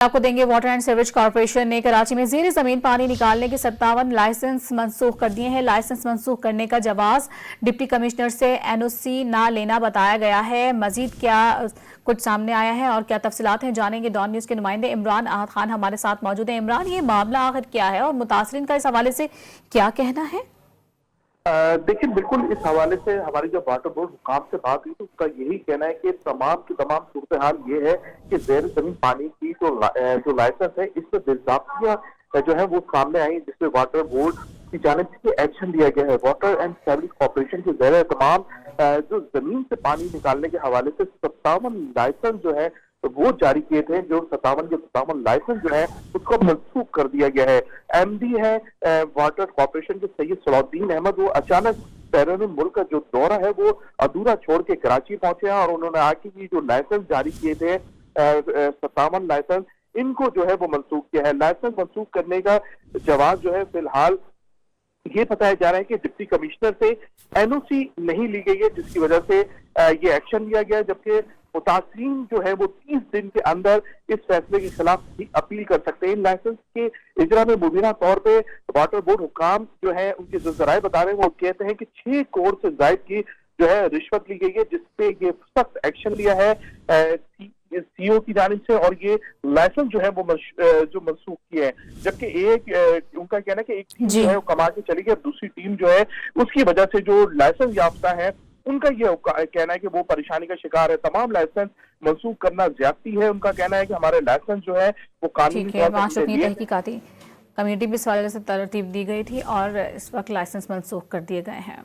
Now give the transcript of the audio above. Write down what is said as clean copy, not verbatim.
आपको देंगे। Water and sewerage corporation ने कराची में ज़ेर ज़मीन पानी निकालने के 57 लाइसेंस मंसूख कर दिए हैं। लाइसेंस मंसूख करने का जवाब डिप्टी कमिश्नर से एनओसी ना लेना बताया गया है। मजीद क्या कुछ सामने आया है और क्या तफसीलात हैं, जानेंगे। डॉन न्यूज़ के नुमाइंदे इमरान आहद खान हमारे साथ मौजूद हैं। इमरान, ये मामला आखिर क्या है और मुतासरीन का इस हवाले से क्या कहना है? देखिए, बिल्कुल इस हवाले से हमारी जो वाटर बोर्ड हुकाम से बात हुई तो उसका यही कहना है कि तमाम की तमाम सूरत हाल ये है कि ज़ेर ज़मीन पानी की जो लाइसेंस है इस पर बेज़ाब्तियां जो है वो सामने आई, जिसमें वाटर बोर्ड की जानिब से एक्शन लिया गया है। वाटर एंड सीवरेज कॉर्पोरेशन के ज़ेर तमाम जो जमीन से पानी निकालने के हवाले से 57 लाइसेंस जो है वो जारी किए थे। जो 57 लाइसेंस जो है उसको मनसूख कर दिया गया है। एमडी है वाटर कॉर्पोरेशन के सैयद सलाउद्दीन अहमद, वो अचानक बैरून मुल्क का जो दौरा है वो अधूरा छोड़ के कराची पहुंचे हैं और उन्होंने आके की जो लाइसेंस जारी किए थे 57 लाइसेंस, इनको जो है वो मनसूख किया है। लाइसेंस मनसूख करने का जवाब जो है फिलहाल ये बताया जा रहा है कि डिप्टी कमिश्नर से एनओसी नहीं ली गई है, जिसकी वजह से ये एक्शन लिया गया, जबकि मुतासरीन जो है वो 30 दिन के अंदर इस फैसले के खिलाफ अपील कर सकते हैं। इन लाइसेंस के इजरा में मुबीना तौर पे वाटर बोर्ड हुकाम जो है उनके जो जराए बता रहे हैं वो कहते हैं कि 6 करोड़ से ज्यादा की जो है रिश्वत ली गई है, जिसपे ये सख्त एक्शन लिया है सीओ की जानिब से, और ये लाइसेंस जो है वो जो मनसूख किए हैं। जबकि एक उनका कहना है कि एक टीम जो है वो कमा के चली गई और दूसरी टीम जो है उसकी वजह से जो लाइसेंस याफ्ता है उनका ये कहना है कि वो परेशानी का शिकार है। तमाम लाइसेंस मनसूख करना ज्यादती है। उनका कहना है कि हमारे लाइसेंस जो है वो कानूनी तौर पर तहकीकाती कमेटी भी इस हवाले से तरतीब दी गई थी और इस वक्त लाइसेंस मनसूख कर दिए गए हैं।